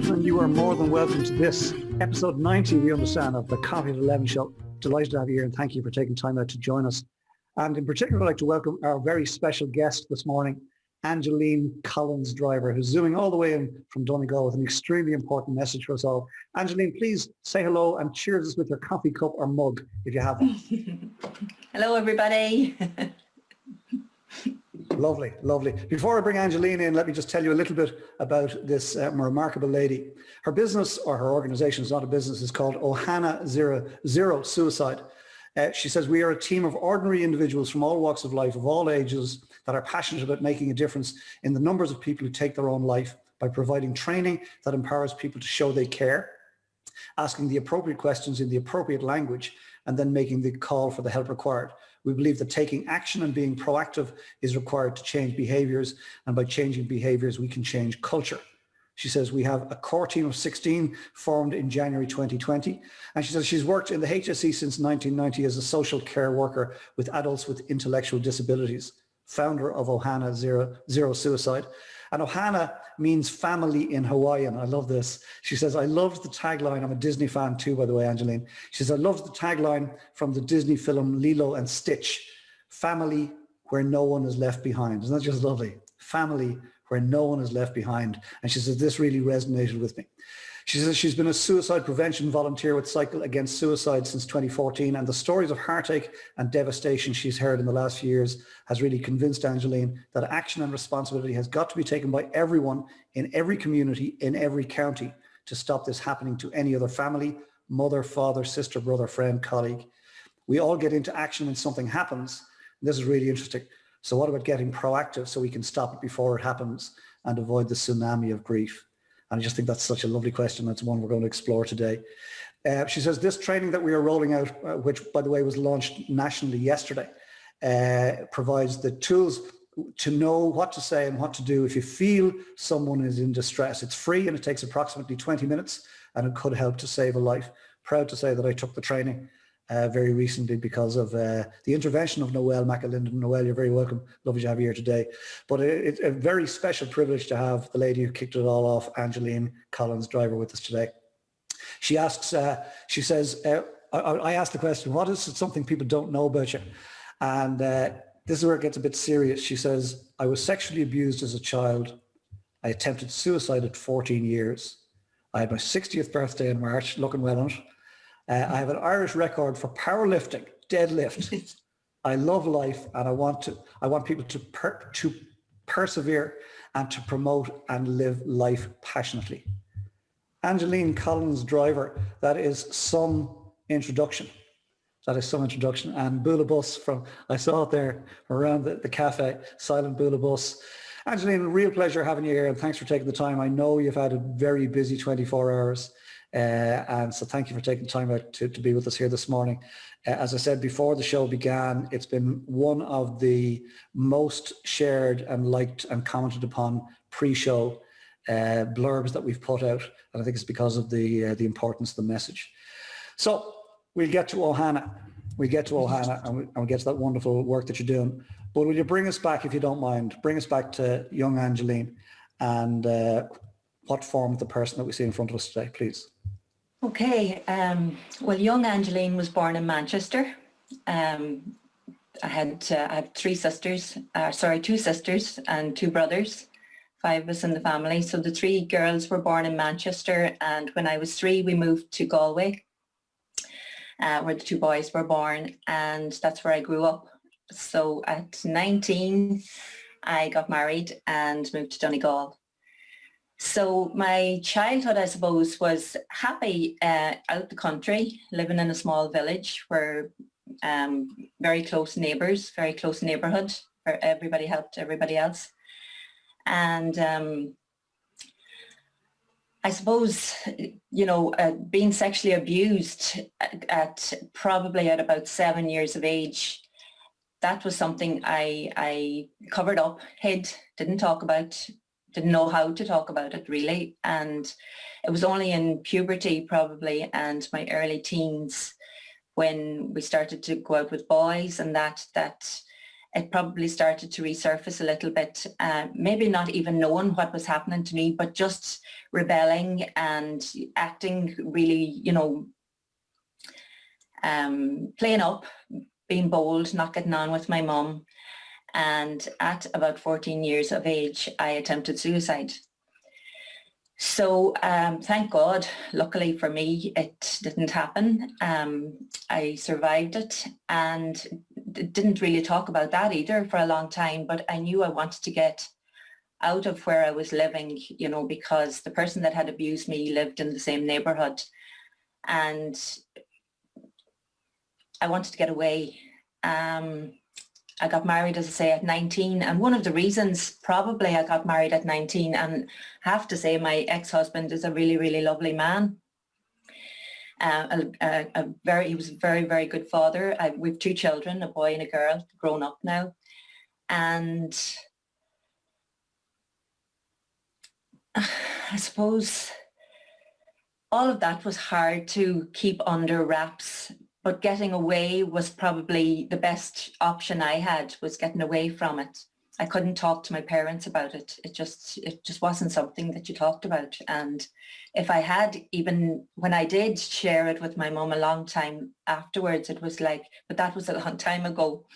gentlemen, you are more than welcome to this episode 90, we understand, of the Coffee at 11 show. Delighted to have you here and thank you for taking time out to join us. And in particular, I'd like to welcome our very special guest this morning, Angeline Driver, who's zooming all the way in from Donegal with an extremely important message for us all. Angeline, please say hello and cheers us with your coffee cup or mug if you have one. Hello, everybody. Lovely, lovely. Before I bring Angeline in, let me just tell you a little bit about this remarkable lady. Her business, or her organization, is not a business, is called Ohana.ie Suicide. She says, we are a team of ordinary individuals from all walks of life, of all ages, that are passionate about making a difference in the numbers of people who take their own life by providing training that empowers people to show they care, asking the appropriate questions in the appropriate language, and then making the call for the help required. We believe that taking action and being proactive is required to change behaviours, and by changing behaviours, we can change culture. She says we have a core team of 16 formed in January 2020. And she says she's worked in the HSE since 1990 as a social care worker with adults with intellectual disabilities, founder of Ohana.ie Suicide. And Ohana means family in Hawaiian. I love this. She says, I loved the tagline. I'm a Disney fan too, by the way, Angeline. She says, I loved the tagline from the Disney film Lilo and Stitch, family where no one is left behind. Isn't that just lovely? Family where no one is left behind. And she says, this really resonated with me. She says she's been a suicide prevention volunteer with Cycle Against Suicide since 2014, and the stories of heartache and devastation she's heard in the last few years has really convinced Angeline that action and responsibility has got to be taken by everyone in every community, in every county, to stop this happening to any other family, mother, father, sister, brother, friend, colleague. We all get into action when something happens. This is really interesting. So what about getting proactive so we can stop it before it happens and avoid the tsunami of grief? And I just think that's such a lovely question. That's one we're going to explore today. She says this training that we are rolling out, which by the way was launched nationally yesterday, provides the tools to know what to say and what to do if you feel someone is in distress. It's free and it takes approximately 20 minutes and it could help to save a life. Proud to say that I took the training very recently because of the intervention of Noelle McAlinden. Noelle, you're very welcome. Lovely to have you here today. But it's a very special privilege to have the lady who kicked it all off, Angeline Driver, with us today. She asks, she says, I asked the question, what is something people don't know about you? And this is where it gets a bit serious. She says, I was sexually abused as a child. I attempted suicide at 14 years. I had my 60th birthday in March, looking well on it. I have an Irish record for powerlifting, deadlift. I love life, and I want people to persevere and to promote and live life passionately. Angeline Driver, that is some introduction. That is some introduction. And Bula Bus from, I saw it there around the cafe, silent Bula Bus. Angeline, real pleasure having you here, and thanks for taking the time. I know you've had a very busy 24 hours. And so thank you for taking time out to be with us here this morning. As I said before the show began, it's been one of the most shared and liked and commented upon pre-show blurbs that we've put out, and I think it's because of the importance of the message. So we'll get to Ohana. We get to Ohana and we'll get to that wonderful work that you're doing. But will you bring us back, if you don't mind, bring us back to young Angeline and what formed the person that we see in front of us today, please? Okay. Well, young Angeline was born in Manchester. I have two sisters and two brothers, 5 of us in the family. So the 3 girls were born in Manchester, and when I was 3, we moved to Galway, where the 2 boys were born, and that's where I grew up. So at 19, I got married and moved to Donegal. So my childhood, I suppose, was happy out the country, living in a small village where very close neighbours, very close neighbourhood, where everybody helped everybody else. And I suppose, you know, being sexually abused at about 7 years of age, that was something I covered up, hid, didn't talk about, didn't know how to talk about it really. And it was only in puberty probably and my early teens when we started to go out with boys, and that it probably started to resurface a little bit, maybe not even knowing what was happening to me, but just rebelling and acting really, playing up, being bold, not getting on with my mum. And at about 14 years of age, I attempted suicide. So thank God, luckily for me, it didn't happen. I survived it and didn't really talk about that either for a long time, but I knew I wanted to get out of where I was living, because the person that had abused me lived in the same neighborhood and I wanted to get away. I got married, as I say, at 19. And one of the reasons probably I got married at 19, and I have to say my ex-husband is a really, really lovely man. He was a very, very good father. We have 2 children, a boy and a girl, grown up now. And I suppose all of that was hard to keep under wraps. But getting away was probably the best option I had, was getting away from it. I couldn't talk to my parents about it. It just wasn't something that you talked about. And if I had, even when I did share it with my mum a long time afterwards, it was like, but that was a long time ago.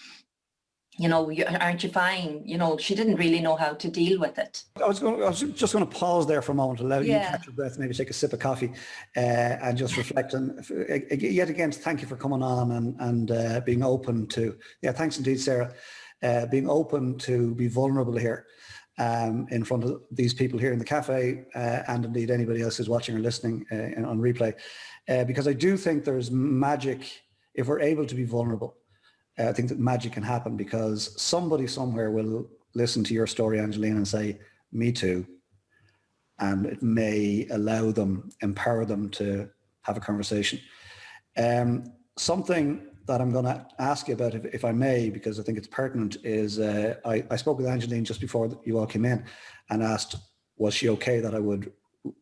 Aren't you fine? She didn't really know how to deal with it. I was just going to pause there for a moment, allow you to catch your breath, maybe take a sip of coffee and just reflect. And yet again, thank you for coming on and being open to, thanks indeed, Sarah, being open to be vulnerable here in front of these people here in the cafe and indeed anybody else who's watching or listening on replay. Because I do think there's magic if we're able to be vulnerable. I think that magic can happen because somebody somewhere will listen to your story, Angeline, and say, me too. And it may allow them, empower them to have a conversation. Something that I'm going to ask you about, if I may, because I think it's pertinent, is I spoke with Angeline just before you all came in and asked, was she okay that I would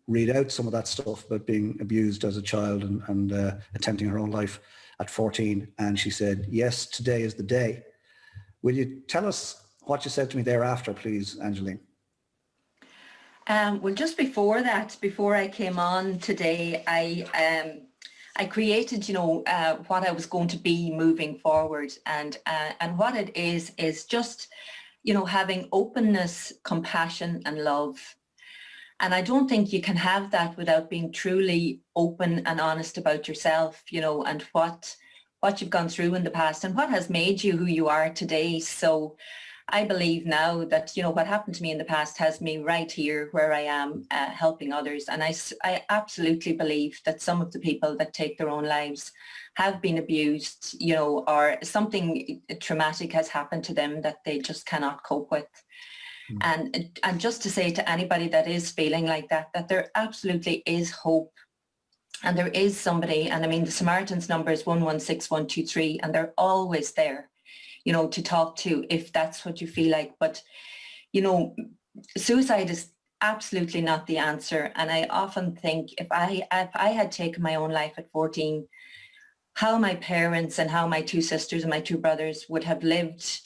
read out some of that stuff about being abused as a child and attempting her own life at 14, and she said, yes, today is the day. Will you tell us what you said to me thereafter, please, Angeline? Well, just before that, before I came on today, I created, what I was going to be moving forward, and what it is just, having openness, compassion, and love. And I don't think you can have that without being truly open and honest about yourself, and what you've gone through in the past and what has made you who you are today. So I believe now that, what happened to me in the past has me right here where I am helping others. And I absolutely believe that some of the people that take their own lives have been abused, or something traumatic has happened to them that they just cannot cope with. And just to say to anybody that is feeling like that there absolutely is hope, and there is somebody, and I mean the Samaritans number is 116123, and they're always there, to talk to if that's what you feel like. But suicide is absolutely not the answer. And I often think if I had taken my own life at 14, how my parents and how my 2 sisters and my 2 brothers would have lived,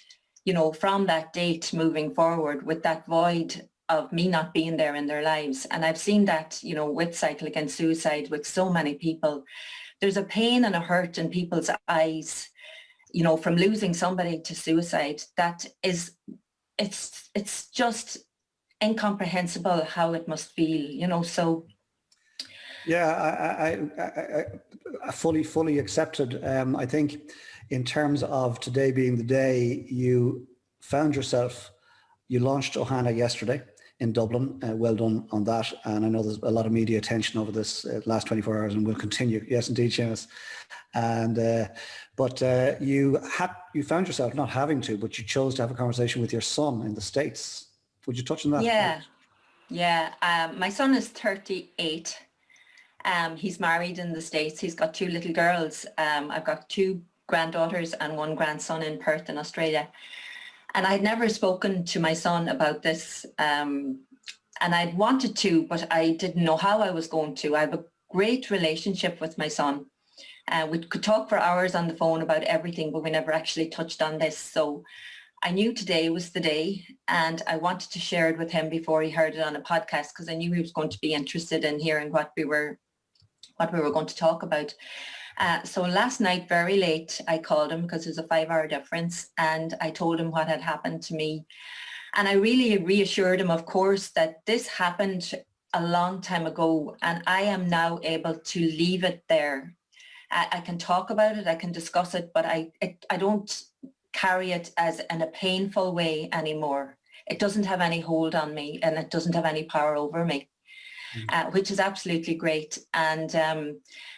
from that date moving forward, with that void of me not being there in their lives. And I've seen that, with Cycle Against Suicide, with so many people. There's a pain and a hurt in people's eyes, from losing somebody to suicide. That is, it's just incomprehensible how it must feel, so. Yeah, I fully accepted. I think in terms of today being the day, you found yourself, you launched Ohana yesterday in Dublin. Well done on that. And I know there's a lot of media attention over this last 24 hours and will continue. Yes, indeed, Seamus. And but you found yourself not having to, but you chose to have a conversation with your son in the States. Would you touch on that? Yeah. My son is 38. He's married in the States. He's got 2 little girls. I've got 2 granddaughters and 1 grandson in Perth in Australia. And I'd never spoken to my son about this. And I'd wanted to, but I didn't know how I was going to. I have a great relationship with my son. We could talk for hours on the phone about everything, but we never actually touched on this. So I knew today was the day, and I wanted to share it with him before he heard it on a podcast, because I knew he was going to be interested in hearing what we were going to talk about. So last night, very late, I called him because there's a 5-hour difference, and I told him what had happened to me. And I really reassured him, of course, that this happened a long time ago, and I am now able to leave it there. I can talk about it, I can discuss it, but I don't carry it as in a painful way anymore. It doesn't have any hold on me, and it doesn't have any power over me. Which is absolutely great. And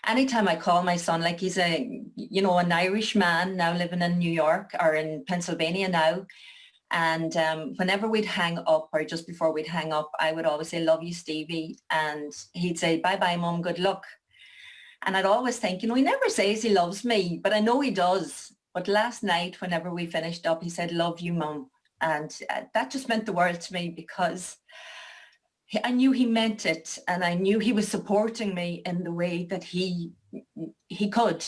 anytime I call my son, like he's an Irish man now living in New York or in Pennsylvania now. And whenever we'd hang up or just before we'd hang up, I would always say, love you, Stevie. And he'd say, bye-bye, Mum, good luck. And I'd always think, he never says he loves me, but I know he does. But last night, whenever we finished up, he said, love you, Mum. And that just meant the world to me, because I knew he meant it, and I knew he was supporting me in the way that he could,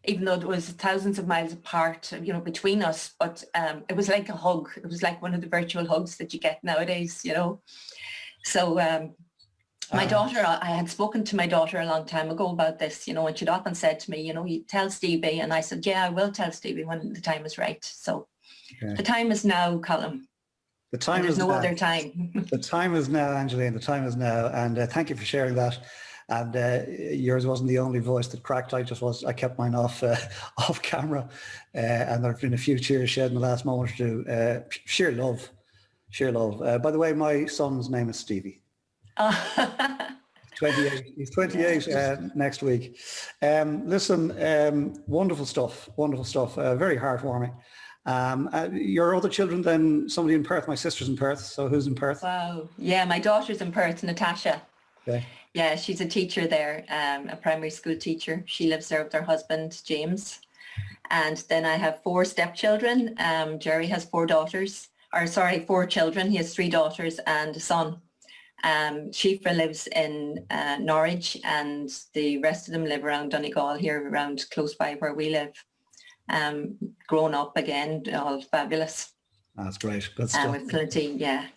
even though it was thousands of miles apart, between us. But it was like a hug. It was like one of the virtual hugs that you get nowadays, So my daughter, I had spoken to my daughter a long time ago about this, and she'd often said to me, you tell Stevie. And I said, yeah, I will tell Stevie when the time is right. So The time is now, Colin. The time is no now. Other time. The time is now, Angeline. The time is now. And thank you for sharing that. And yours wasn't the only voice that cracked. I kept mine off camera. And there have been a few tears shed in the last moment or two. Sheer love. By the way, my son's name is Stevie. 28. He's 28 next week. Listen, wonderful stuff. Very heartwarming. Your other children then, somebody in Perth, my sister's in Perth, so who's in Perth? Wow. Yeah, my daughter's in Perth, Natasha. Okay. Yeah, she's a teacher there, a primary school teacher. She lives there with her husband, James. And then I have 4 stepchildren. Jerry has 4 children. He has 3 daughters and a son. Shifra lives in Norwich, and the rest of them live around Donegal, here around close by where we live. Grown up again, all fabulous. That's great. Good stuff. With plenty, yeah.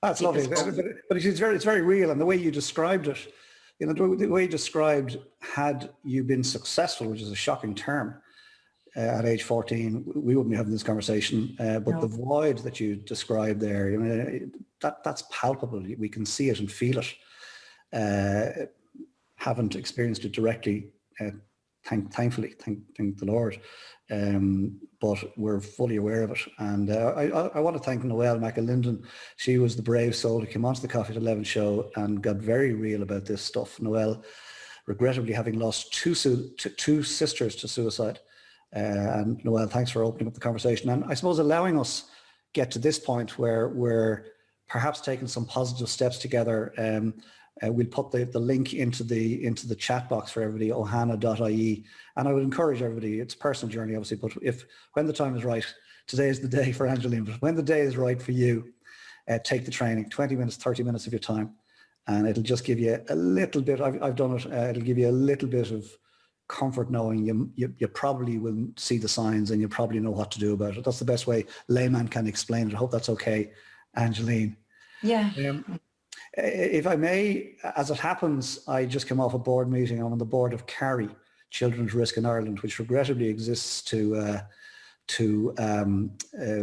That's lovely. But it's very real, and the way you described it, the way you described, had you been successful, which is a shocking term, at age 14, we wouldn't be having this conversation. But no. The void that you described there, that's palpable. We can see it and feel it. Haven't experienced it directly, thankfully, thank the Lord. But we're fully aware of it. And I want to thank Noelle McAlinden. She was the brave soul who came onto the Coffee at 11 show and got very real about this stuff. Noelle, regrettably having lost two sisters to suicide. And Noelle, thanks for opening up the conversation. And I suppose allowing us get to this point where we're perhaps taking some positive steps together. We'll put the link into the chat box for everybody, Ohana.ie. And I would encourage everybody, it's a personal journey obviously, but when the time is right, today is the day for Angeline, but when the day is right for you, take the training, 20 minutes, 30 minutes of your time. And it'll just give you a little bit, I've done it, it'll give you a little bit of comfort knowing you probably will see the signs and you probably know what to do about it. That's the best way layman can explain it. I hope that's okay, Angeline. Yeah. If I may, as it happens, I just came off a board meeting. I'm on the board of CARI, Children's Risk in Ireland, which regrettably exists to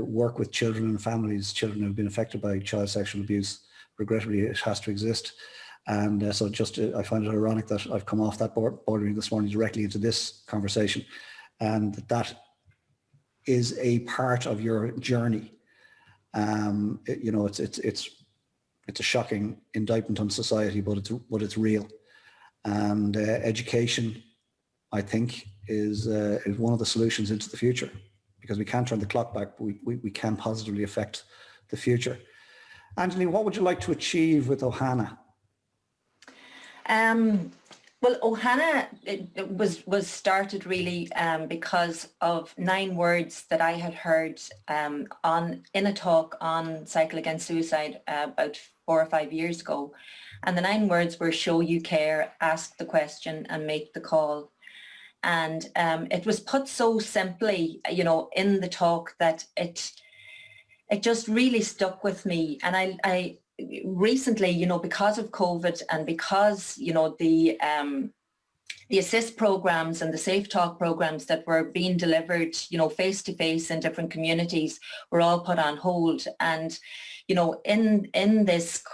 work with children and families, children who have been affected by child sexual abuse. Regrettably, it has to exist. And so I find it ironic that I've come off that board meeting this morning directly into this conversation. And that is a part of your journey. It's a shocking indictment on society, but it's real. And education, I think, is one of the solutions into the future, because we can't turn the clock back, but we can positively affect the future. Angeline, what would you like to achieve with Ohana? Well, Ohana was started really because of 9 words that I had heard in a talk on Cycle Against Suicide about 4 or 5 years ago. And the 9 words were show you care, ask the question, and make the call. And it was put so simply, in the talk that it just really stuck with me. And I recently, you know, because of COVID and because, you know, the assist programs and the Safe Talk programs that were being delivered, you know, face to face in different communities were all put on hold. And, you know, in this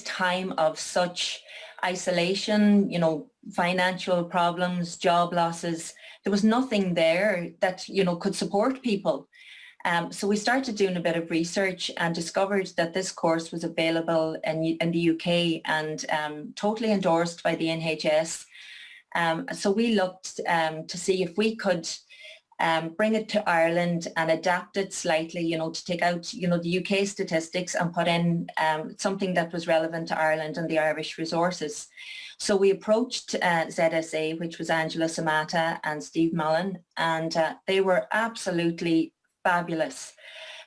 time of such isolation, you know, financial problems, job losses, there was nothing there that, you know, could support people. So we started doing a bit of research and discovered that this course was available in the UK and totally endorsed by the NHS. So we looked to see if we could bring it to Ireland and adapt it slightly, you know, to take out, you know, the UK statistics and put in something that was relevant to Ireland and the Irish resources. So we approached ZSA, which was Angela Samata and Steve Mullen, and they were absolutely fabulous.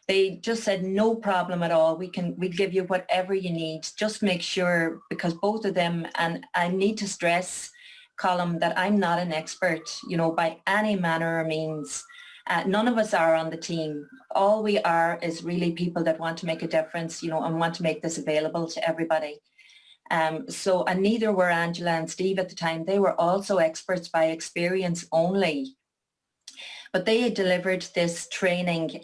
They just said, no problem at all. We'd give you whatever you need. Just make sure, because both of them, and I need to stress, Colm, that I'm not an expert, you know, by any manner or means. None of us are on the team. All we are is really people that want to make a difference, you know, and want to make this available to everybody. And neither were Angela and Steve at the time. They were also experts by experience only. But they had delivered this training,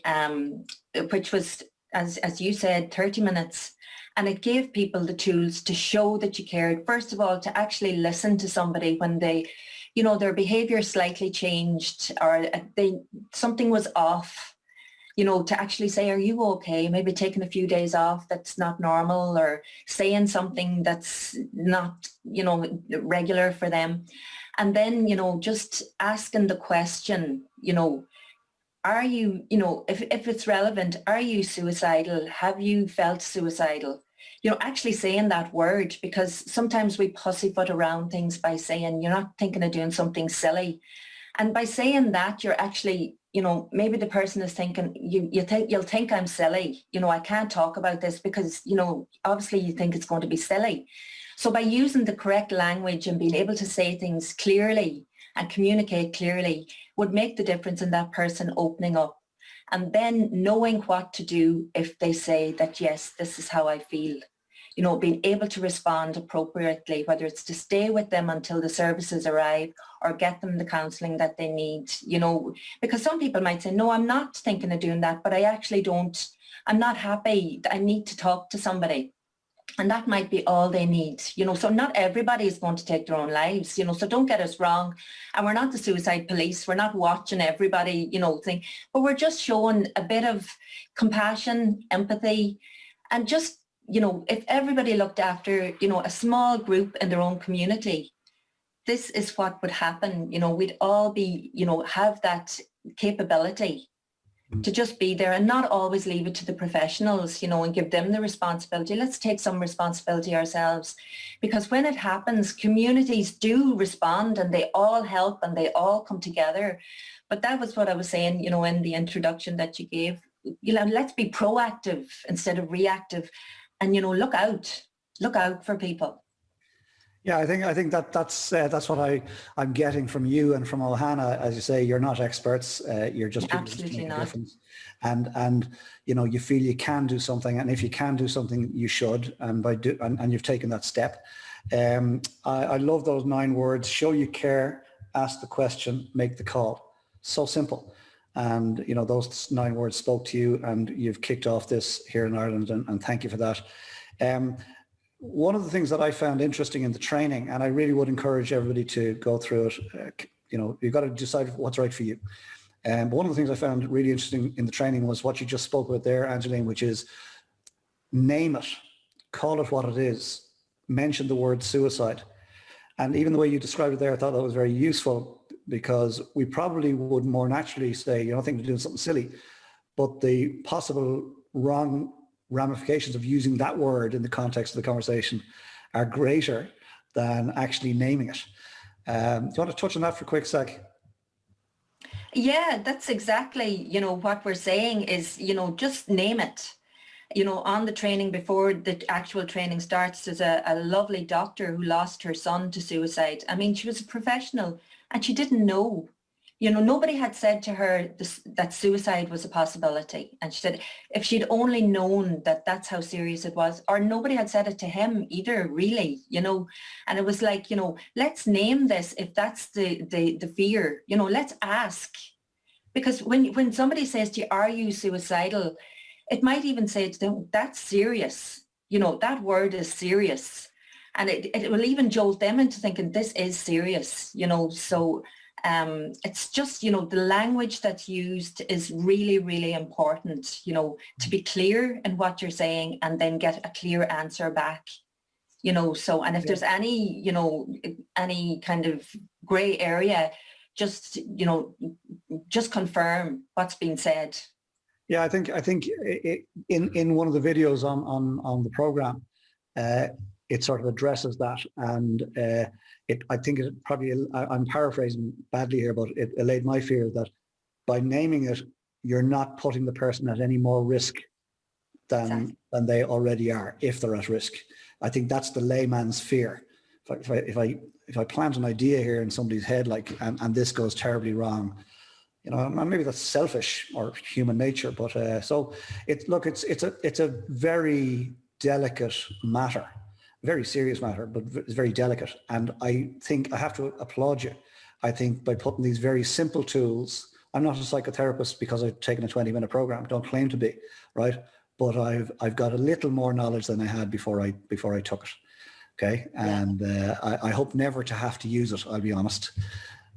which was, as you said, 30 minutes. And it gave people the tools to show that you cared. First of all, to actually listen to somebody when they, you know, their behavior slightly changed or something was off, you know, to actually say, are you okay? Maybe taking a few days off that's not normal, or saying something that's not, you know, regular for them. And then, you know, just asking the question, you know, are you, you know, if it's relevant, are you suicidal? Have you felt suicidal? You know, actually saying that word, because sometimes we pussyfoot around things by saying you're not thinking of doing something silly. And by saying that, you're actually, you know, maybe the person is thinking, you'll think I'm silly. You know, I can't talk about this because, you know, obviously you think it's going to be silly. So by using the correct language and being able to say things clearly and communicate clearly would make the difference in that person opening up. And then knowing what to do if they say that, yes, this is how I feel. You know, being able to respond appropriately, whether it's to stay with them until the services arrive or get them the counselling that they need, you know, because some people might say, no, I'm not thinking of doing that, but I actually don't, I'm not happy. I need to talk to somebody. And that might be all they need, you know, so not everybody is going to take their own lives, you know, so don't get us wrong. And we're not the suicide police. We're not watching everybody, you know, thing, but we're just showing a bit of compassion, empathy, and just, you know, if everybody looked after, you know, a small group in their own community, this is what would happen. You know, we'd all be, you know, have that capability to just be there and not always leave it to the professionals, you know, and give them the responsibility. Let's take some responsibility ourselves, because when it happens, communities do respond and they all help and they all come together. But that was what I was saying, you know, in the introduction that you gave, you know, let's be proactive instead of reactive and, you know, look out for people. Yeah, I think that's what I'm getting from you and from Ohana. As you say, you're not experts. You're just people who Absolutely make a not. difference. And you know, you feel you can do something, and if you can do something, you should. And and you've taken that step. I love those 9 words: show you care, ask the question, make the call. So simple. And you know, those 9 words spoke to you, and you've kicked off this here in Ireland, and thank you for that. One of the things that I found interesting in the training, and I really would encourage everybody to go through it, you know, you've got to decide what's right for you. But one of the things I found really interesting in the training was what you just spoke about there, Angeline, which is name it, call it what it is, mention the word suicide. And even the way you described it there, I thought that was very useful, because we probably would more naturally say, you know, think of doing something silly, but the possible wrong ramifications of using that word in the context of the conversation are greater than actually naming it. Do you want to touch on that for a quick sec? Yeah, that's exactly, you know, what we're saying is, you know, just name it. You know, on the training, before the actual training starts, there's a lovely doctor who lost her son to suicide. I mean, she was a professional and she didn't know. nobody had said to her that suicide was a possibility. And she said if she'd only known that that's how serious it was, or nobody had said it to him either, really, and it was like, let's name this. If that's the fear, let's ask. Because when somebody says to you, are you suicidal? It might even say to them, that's serious. That word is serious. And it will even jolt them into thinking this is serious, so it's just, the language that's used is really, really important, to be clear in what you're saying and then get a clear answer back, so, and if there's any, any kind of gray area, just, just confirm what's been said. Yeah, I think in one of the videos on the program, it sort of addresses that, and I think it probably, I'm paraphrasing badly here, but it allayed my fear that by naming it, you're not putting the person at any more risk than they already are, if they're at risk. I think that's the layman's fear. If I plant an idea here in somebody's head, like, and this goes terribly wrong, maybe that's selfish or human nature, but so it's a very delicate matter. Very serious matter, but it's very delicate. And I think I have to applaud you. I think by putting these very simple tools, I'm not a psychotherapist because I've taken a 20-minute program, don't claim to be, right? But I've got a little more knowledge than I had before I took it, okay? And I hope never to have to use it, I'll be honest,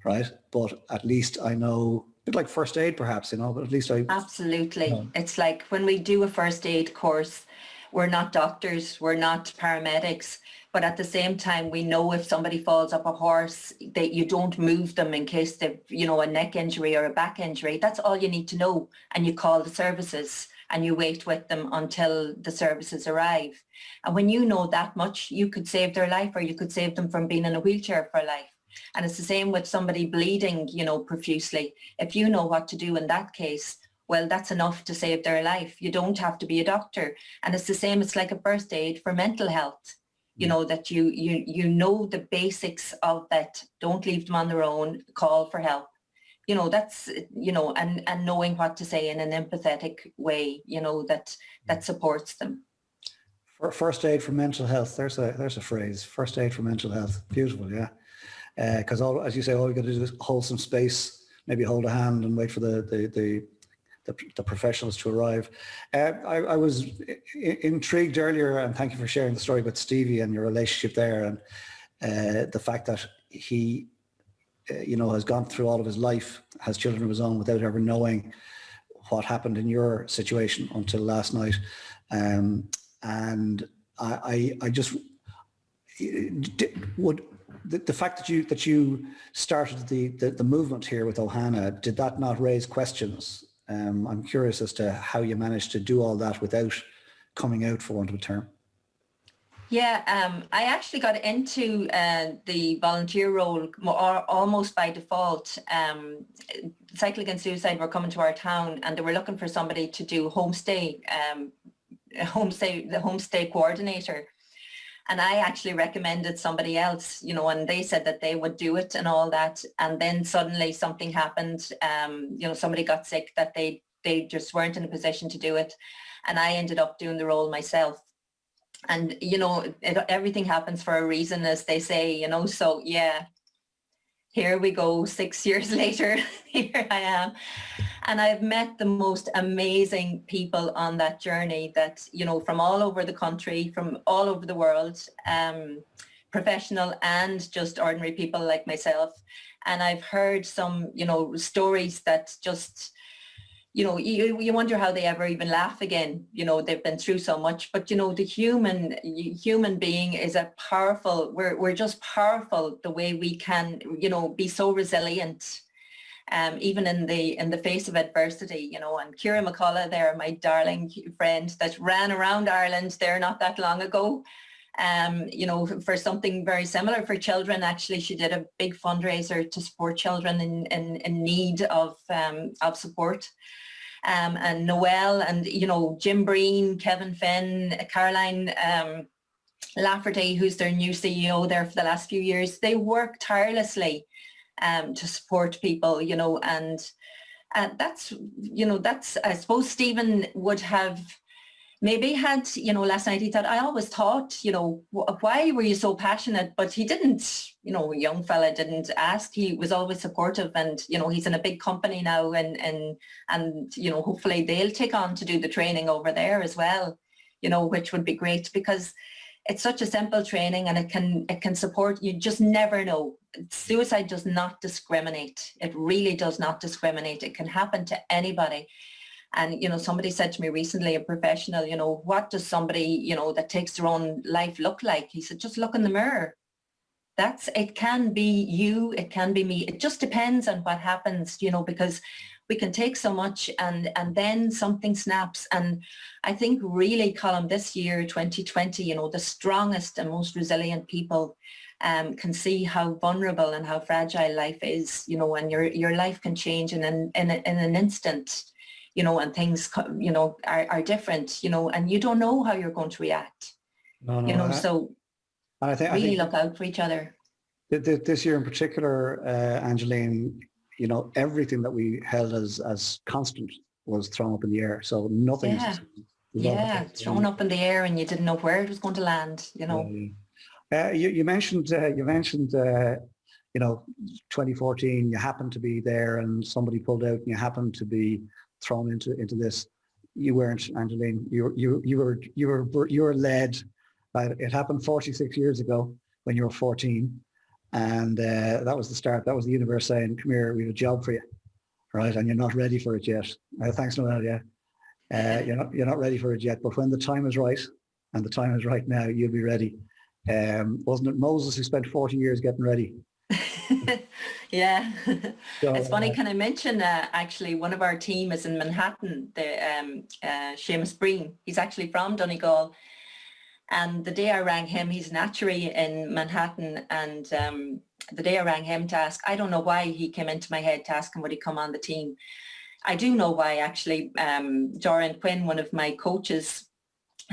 right? But at least I know, a bit like first aid perhaps, but at least I... Absolutely. It's like when we do a first aid course, we're not doctors, we're not paramedics, but at the same time, we know if somebody falls off a horse, that you don't move them in case they've, a neck injury or a back injury. That's all you need to know. And you call the services and you wait with them until the services arrive. And when you know that much, you could save their life, or you could save them from being in a wheelchair for life. And it's the same with somebody bleeding, profusely. If you know what to do in that case, well, that's enough to save their life. You don't have to be a doctor. And it's the same, it's like a first aid for mental health, that you know the basics of that. Don't leave them on their own, call for help. That's, and knowing what to say in an empathetic way, that supports them. First aid for mental health, there's a phrase, first aid for mental health. Beautiful, yeah. Because as you say, all you got to do is hold some space, maybe hold a hand and wait for the professionals to arrive. I was intrigued earlier, and thank you for sharing the story about Stevie and your relationship there, and the fact that he, has gone through all of his life, has children of his own, without ever knowing what happened in your situation until last night. And I just would. The fact that you started the movement here with Ohana, did that not raise questions? I'm curious as to how you managed to do all that without coming out, for want of a term. Yeah, I actually got into the volunteer role almost by default. Cycle Against Suicide were coming to our town and they were looking for somebody to do the homestay coordinator. And I actually recommended somebody else, and they said that they would do it and all that. And then suddenly something happened, somebody got sick that they just weren't in a position to do it. And I ended up doing the role myself. And, everything happens for a reason, as they say, so yeah, here we go, 6 years later, here I am. And I've met the most amazing people on that journey that, from all over the country, from all over the world, professional and just ordinary people like myself. And I've heard some, stories that just, you wonder how they ever even laugh again. They've been through so much, but the human being is a powerful, we're just powerful the way we can, be so resilient. Even in the face of adversity, and Ciara McCullough there, my darling friend that ran around Ireland there not that long ago, for something very similar for children. Actually, she did a big fundraiser to support children in need of support. And Noel and, Jim Breen, Kevin Finn, Caroline Lafferty, who's their new CEO there for the last few years, they work tirelessly. to support people, and that's, I suppose Stephen would have maybe had, last night he thought, I always thought, why were you so passionate? But he didn't, a young fella didn't ask. He was always supportive, and, he's in a big company now, and hopefully they'll take on to do the training over there as well, which would be great, because it's such a simple training, and it can support. You just never know. Suicide does not discriminate. It really does not discriminate. It can happen to anybody. And, somebody said to me recently, a professional, what does somebody, that takes their own life look like? He said, just look in the mirror. It can be you, it can be me. It just depends on what happens, because we can take so much and then something snaps. And I think really, Colm, this year, 2020, the strongest and most resilient people can see how vulnerable and how fragile life is, and your life can change in an instant. And things, are different, and you don't know how you're going to react, so I think, really look out for each other. This year in particular, Angeline, everything that we held as constant was thrown up in the air. So nothing. Thrown up in the air, and you didn't know where it was going to land, You mentioned 2014, you happened to be there and somebody pulled out and you happened to be thrown into this. You weren't, Angeline. You were led. It happened 46 years ago when you were 14, and that was the start. That was the universe saying, "Come here, we have a job for you, right? And you're not ready for it yet." Thanks, Noel. Yeah, you're not ready for it yet. But when the time is right, and the time is right now, you'll be ready. Wasn't it Moses who spent 40 years getting ready? Yeah. So, it's funny, can I mention actually one of our team is in Manhattan, the Seamus Breen. He's actually from Donegal, and the day I rang him, he's an actuary in Manhattan, and the day I rang him to ask, I don't know why he came into my head to ask him would he come on the team. I do know why, actually. Dorian Quinn, one of my coaches,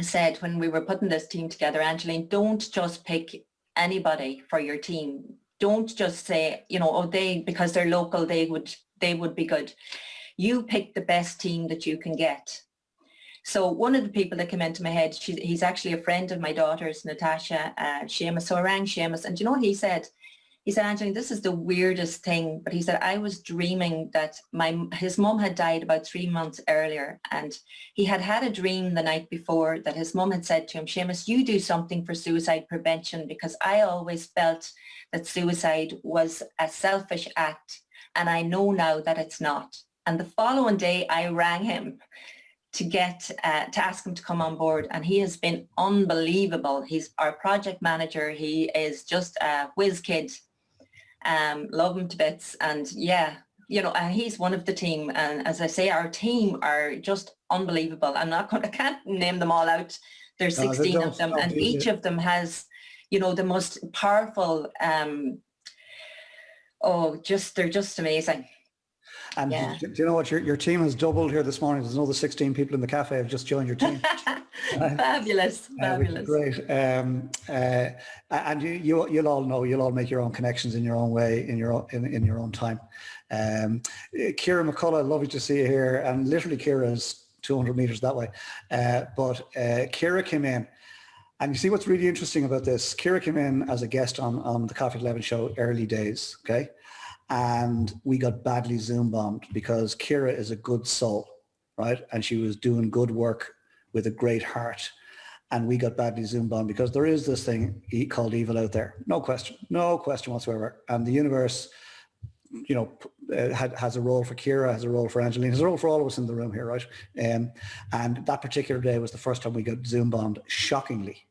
said when we were putting this team together, Angeline, don't just pick anybody for your team. Don't just say, because they're local, they would be good. You pick the best team that you can get. So one of the people that came into my head, he's actually a friend of my daughter's, Natasha, Seamus. So I rang Seamus, and you know what he said? He said, Angeline, this is the weirdest thing, but he said, I was dreaming that his mum had died about 3 months earlier, and he had had a dream the night before that his mum had said to him, Seamus, you do something for suicide prevention, because I always felt that suicide was a selfish act, and I know now that it's not. And the following day, I rang him to ask him to come on board, and he has been unbelievable. He's our project manager. He is just a whiz kid. Love him to bits, and and he's one of the team. And as I say, our team are just unbelievable. I can't name them all out. There's 16 of them, and each of them has, the most powerful. They're just amazing. And do you know what? Your team has doubled here this morning. There's another 16 people in the cafe have just joined your team. Fabulous. Great. And you'll all know. You'll all make your own connections in your own way, in your own time. Ciara McCullough, lovely to see you here. And literally, Ciara is 200 meters that way. But Ciara came in. And you see what's really interesting about this? Ciara came in as a guest on the Coffee at 11 show, early days, okay? And we got badly Zoom bombed because Ciara is a good soul, right? And she was doing good work with a great heart. And we got badly Zoom bombed because there is this thing called evil out there. No question whatsoever. And the universe, has a role for Ciara, has a role for Angeline, has a role for all of us in the room here, right? And that particular day was the first time we got Zoom bombed, shockingly.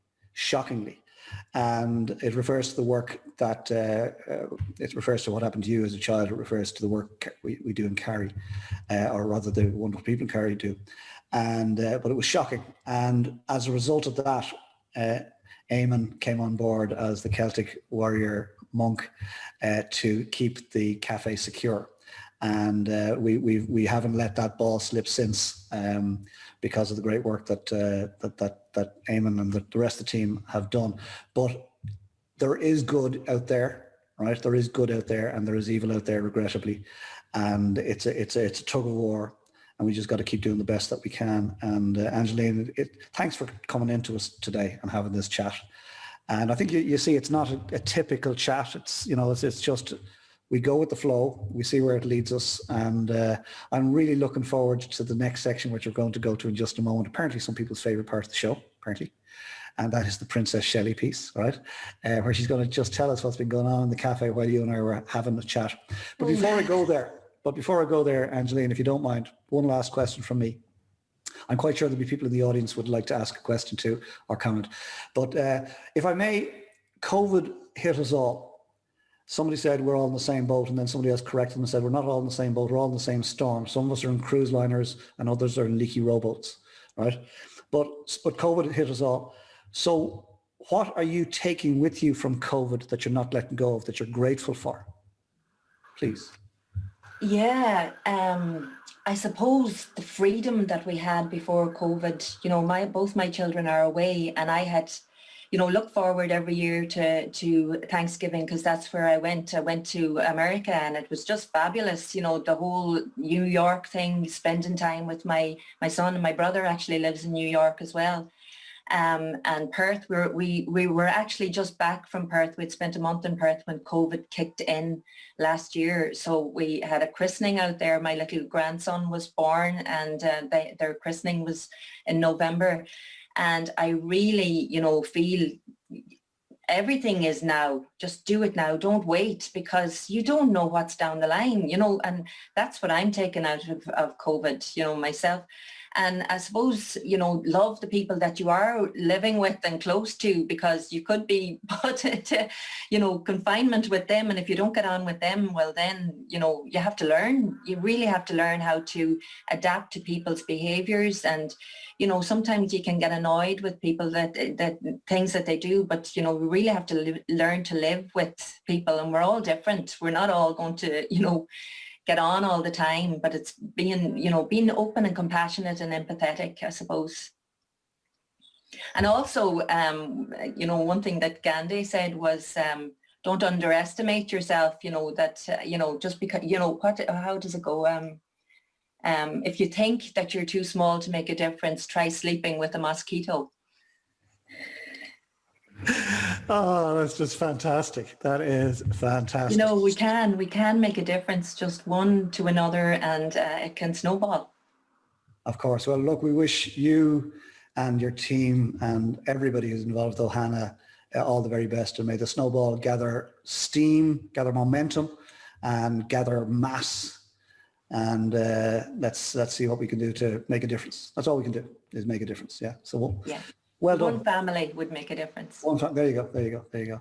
And it refers to the work that, it refers to what happened to you as a child. It refers to the work we do in Kerry, or rather the wonderful people in Kerry do. And, but it was shocking. And as a result of that, Eamon came on board as the Celtic warrior monk to keep the cafe secure. And we haven't let that ball slip since, because of the great work that Eamon and the rest of the team have done. But there is good out there. right? There is good out there and there is evil out there, regrettably. And it's a tug of war, and we just got to keep doing the best that we can. And Angeline, thanks for coming into us today and having this chat. And I think you see, it's not a typical chat. It's, you know, it's just, we go with the flow, we see where it leads us. And I'm really looking forward to the next section, which we're going to go to in just a moment. Apparently some people's favorite part of the show, apparently. And that is the Princess Shelley piece, right? Where she's going to just tell us what's been going on in the cafe while you and I were having a chat. But before I go there, Angeline, if you don't mind, one last question from me. I'm quite sure there'll be people in the audience would like to ask a question too or comment. But if I may, COVID hit us all. Somebody said we're all in the same boat, and then somebody else corrected them and said we're not all in the same boat, we're all in the same storm. Some of us are in cruise liners and others are in leaky rowboats, right? But COVID hit us all. So what are you taking with you from COVID that you're not letting go of, that you're grateful for? Please. Yeah, I suppose the freedom that we had before COVID, you know, both my children are away, and I had, you know, look forward every year to Thanksgiving, because that's where I went. I went to America, and it was just fabulous. You know, the whole New York thing, spending time with my son, and my brother actually lives in New York as well. And Perth, we were actually just back from Perth. We'd spent a month in Perth when COVID kicked in last year. So we had a christening out there. My little grandson was born, and their christening was in November. And I really, you know, feel everything is now, just do it now, don't wait, because you don't know what's down the line, you know, and that's what I'm taking out of COVID, you know, myself. And I suppose, you know, love the people that you are living with and close to, because you could be put into, you know, confinement with them. And if you don't get on with them, well, then, you know, you have to learn. You really have to learn how to adapt to people's behaviors. And, you know, sometimes you can get annoyed with people that things that they do, but, you know, we really have to learn to live with people, and we're all different. We're not all going to, you know, get on all the time, but it's being, you know, being open and compassionate and empathetic, I suppose. And also, you know, one thing that Gandhi said was, don't underestimate yourself, you know, that, you know, just because, you know, how does it go? If you think that you're too small to make a difference, try sleeping with a mosquito. Oh, that's just fantastic. That is fantastic. You know, we can make a difference, just one to another, and it can snowball. Of course. Well, look, we wish you and your team and everybody who's involved with Ohana all the very best, and may the snowball gather steam, gather momentum, and gather mass. And let's see what we can do to make a difference. That's all we can do, is make a difference. Yeah. So well done. One family would make a difference. There you go.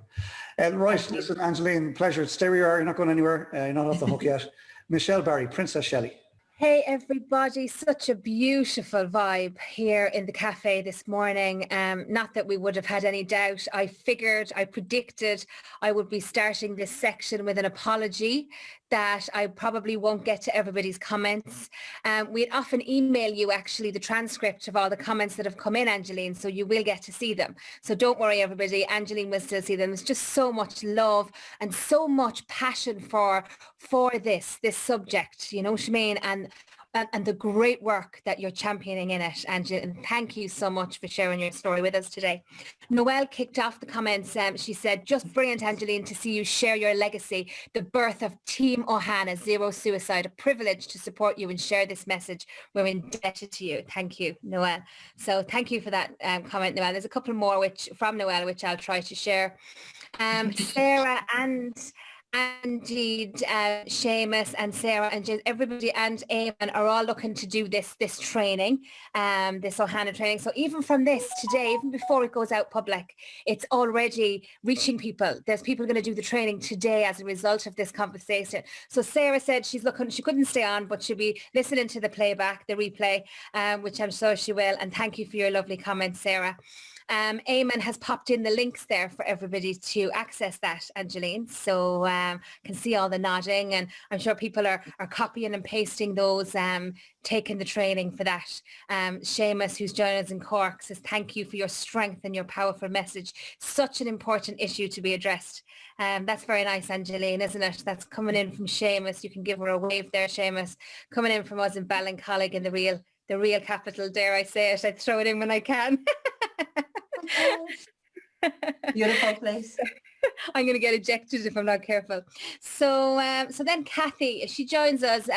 Right, listen, Angeline, pleasure. Stay where you are. You're not going anywhere. You're not off the hook yet. Michelle Barry, Princess Shelley. Hey everybody, such a beautiful vibe here in the cafe this morning. Not that we would have had any doubt. I predicted I would be starting this section with an apology that I probably won't get to everybody's comments. We'd often email you actually the transcript of all the comments that have come in, Angeline, so you will get to see them. So don't worry everybody, Angeline will still see them. There's just so much love and so much passion for this subject, you know what I mean? And the great work that you're championing in it, and thank you so much for sharing your story with us today. Noelle kicked off the comments. She said, just brilliant, Angeline, to see you share your legacy, the birth of Team Ohana, Zero Suicide, a privilege to support you and share this message. We're indebted to you. Thank you, Noelle. So thank you for that comment, Noelle. There's a couple more from Noelle, which I'll try to share. Sarah and indeed, Seamus and Sarah and James, everybody and Eamon are all looking to do this training, this Ohana training. So even from this today, even before it goes out public, it's already reaching people. There's people going to do the training today as a result of this conversation. So Sarah said she couldn't stay on, but she'll be listening to the playback, the replay, which I'm sure she will. And thank you for your lovely comments, Sarah. Eamon has popped in the links there for everybody to access that, Angeline. So can see all the nodding, and I'm sure people are copying and pasting those, taking the training for that. Seamus, who's joined us in Cork, says, thank you for your strength and your powerful message. Such an important issue to be addressed. That's very nice, Angeline, isn't it? That's coming in from Seamus. You can give her a wave there, Seamus. Coming in from us in Ballincollig in the real capital, dare I say it. I'd throw it in when I can. Beautiful place. I'm going to get ejected if I'm not careful. So then Kathy, she joins us.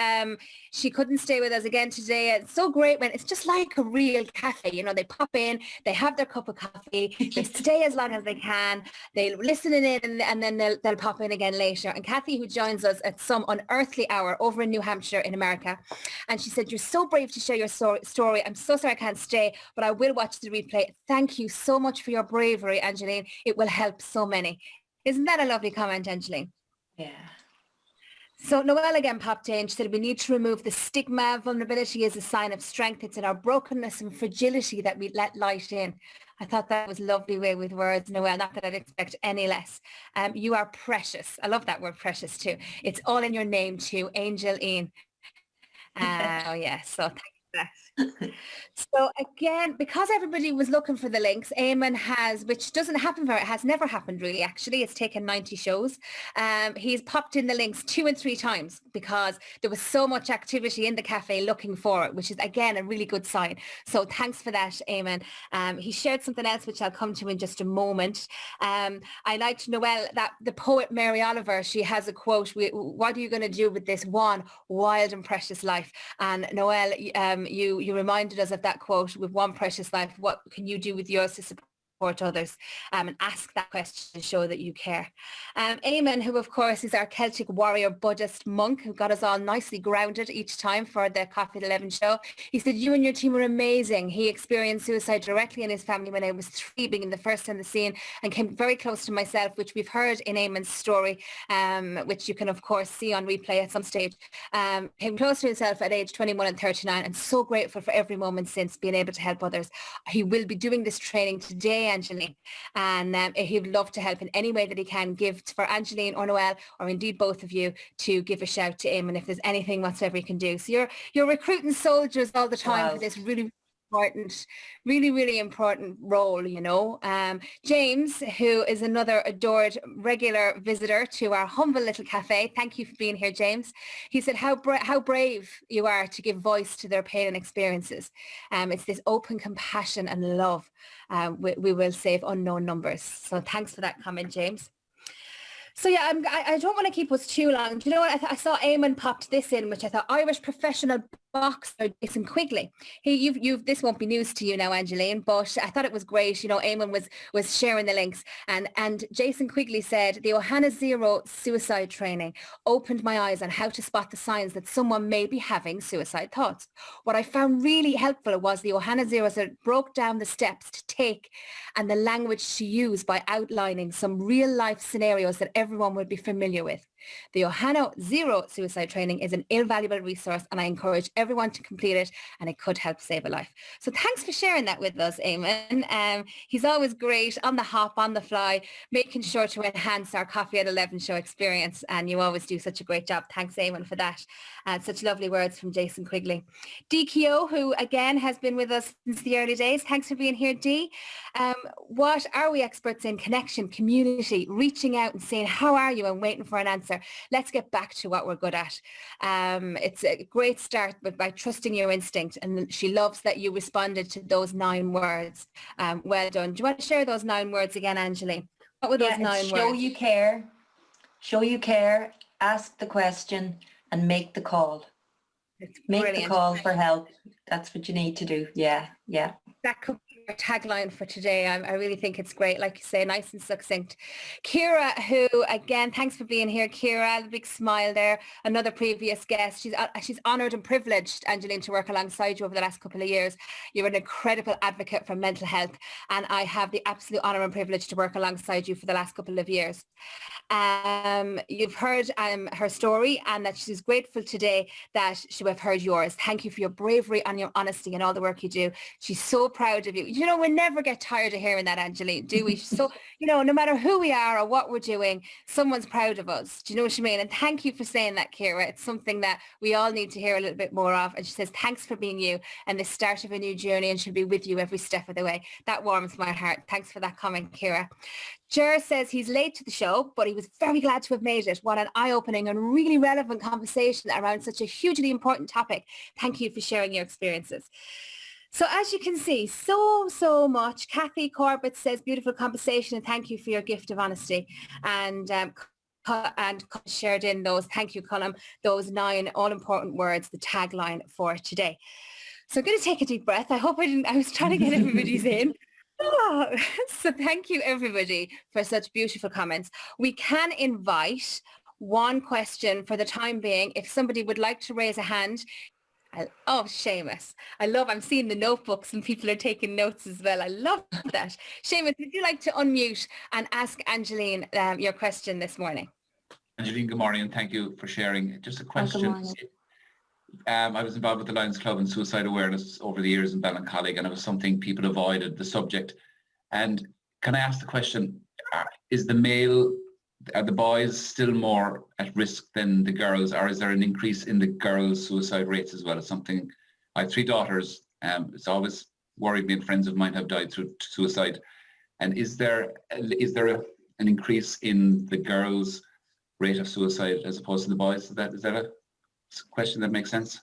She couldn't stay with us again today. It's so great when it's just like a real cafe. You know, they pop in, they have their cup of coffee, they stay as long as they can, they listen in, and then they'll pop in again later. And Kathy, who joins us at some unearthly hour over in New Hampshire in America, and she said, you're so brave to share your story. I'm so sorry I can't stay, but I will watch the replay. Thank you so much for your bravery, Angeline. It will help so many. Isn't that a lovely comment, Angeline? Yeah. So Noelle again popped in. She said, we need to remove the stigma. Vulnerability is a sign of strength. It's in our brokenness and fragility that we let light in. I thought that was a lovely way with words, Noelle, not that I'd expect any less. You are precious. I love that word precious too. It's all in your name too, Angeline. Oh yes, so thank you for that. So again, because everybody was looking for the links, Eamon has, which doesn't happen it has never happened really, actually. It's taken 90 shows. He's popped in the links 2 and 3 times because there was so much activity in the cafe looking for it, which is again a really good sign. So thanks for that, Eamon. He shared something else which I'll come to in just a moment. I liked Noelle, that the poet Mary Oliver, she has a quote, what are you going to do with this one wild and precious life? And Noelle, you reminded us of that quote, with one precious life, what can you do with yours to support others, and ask that question to show that you care. Eamon, who of course is our Celtic warrior Buddhist monk who got us all nicely grounded each time for the Coffee at 11 show, he said, you and your team were amazing. He experienced suicide directly in his family when I was 3, being the first on the scene, and came very close to myself, which we've heard in Eamon's story, which you can of course see on replay at some stage. Came close to himself at age 21 and 39, and so grateful for every moment since, being able to help others. He will be doing this training today, Angeline, and he would love to help in any way that he can. Give for Angeline or Noelle, or indeed both of you, to give a shout to Eamon if there's anything whatsoever you can do. So you're recruiting soldiers all the time. Wow. For this really important role, you know. James, who is another adored regular visitor to our humble little cafe, thank you for being here, James. He said how brave you are to give voice to their pain and experiences. It's this open compassion and love. We will save unknown numbers. So thanks for that comment, James. So yeah, I don't want to keep us too long. Do you know what? I saw Eamon popped this in, which I thought, Irish professional boxer Jason Quigley. This won't be news to you now, Angeline, but I thought it was great. You know, Eamon was sharing the links, and Jason Quigley said the Ohana.ie suicide training opened my eyes on how to spot the signs that someone may be having suicide thoughts. What I found really helpful was the Ohana.ie that broke down the steps to take and the language to use by outlining some real life scenarios that everyone would be familiar with. The Ohana.ie suicide training is an invaluable resource, and I encourage everyone to complete it, and it could help save a life. So thanks for sharing that with us, Eamon. He's always great, on the hop, on the fly, making sure to enhance our Coffee at 11 show experience, and you always do such a great job. Thanks, Eamon, for that. Such lovely words from Jason Quigley. DKO, who again has been with us since the early days. Thanks for being here, D. What are we experts in? Connection, community, reaching out and saying, how are you, and waiting for an answer. Let's get back to what we're good at. It's a great start by trusting your instinct, and she loves that you responded to those 9 words. Well done. Do you want to share those 9 words again, Angeline? What were those 9 words? Show you care, ask the question, and make the call. Make the call for help. That's what you need to do. Yeah. That could be your tagline for today. I really think it's great. Like you say, nice and succinct. Kira, who again, thanks for being here, Kira. A big smile there. Another previous guest. She's honoured and privileged, Angeline, to work alongside you over the last couple of years. You're an incredible advocate for mental health, and I have the absolute honour and privilege to work alongside you for the last couple of years. You've heard her story, and that she's grateful today that she have heard yours. Thank you for your bravery and your honesty and all the work you do. She's so proud of you. you know, we never get tired of hearing that, Angeline, do we? So, you know, no matter who we are or what we're doing, someone's proud of us. Do you know what I mean? And thank you for saying that, Ciara. It's something that we all need to hear a little bit more of. And she says, thanks for being you and the start of a new journey, and she'll be with you every step of the way. That warms my heart. Thanks for that comment, Ciara. Ger says he's late to the show, but he was very glad to have made it. What an eye-opening and really relevant conversation around such a hugely important topic. Thank you for sharing your experiences. So as you can see, so much. Kathy Corbett says, beautiful conversation and thank you for your gift of honesty. And shared in those, thank you, Colm, those 9 all-important words, the tagline for today. So I'm going to take a deep breath. I was trying to get everybody's in. Oh, so thank you, everybody, for such beautiful comments. We can invite one question for the time being. If somebody would like to raise a hand. Oh, Seamus. I'm seeing the notebooks and people are taking notes as well. I love that. Seamus, would you like to unmute and ask Angeline your question this morning? Angeline, good morning and thank you for sharing. Just a question. Good morning. I was involved with the Lions Club and suicide awareness over the years in Ballincollig, and it was something people avoided, the subject. And can I ask the question, are the boys still more at risk than the girls, or is there an increase in the girls' suicide rates as well? It's something, I have 3 daughters, it's always worried me, and friends of mine have died through suicide. And is there an increase in the girls' rate of suicide as opposed to the boys? Is that a question that makes sense?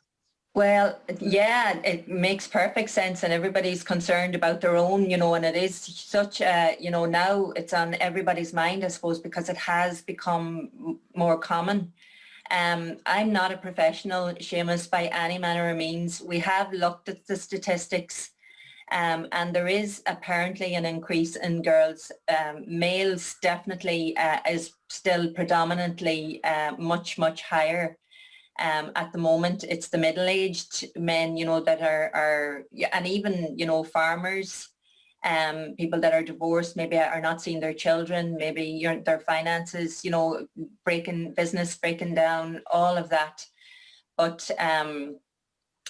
Well, yeah, it makes perfect sense, and everybody's concerned about their own, you know, and it is such a, you know, now it's on everybody's mind, I suppose, because it has become more common. I'm not a professional, Seamus, by any manner of means. We have looked at the statistics, and there is apparently an increase in girls. Males definitely is still predominantly much higher. At the moment, it's the middle-aged men, you know, that are and even, you know, farmers, people that are divorced, maybe are not seeing their children, maybe their finances, you know, breaking down, all of that. But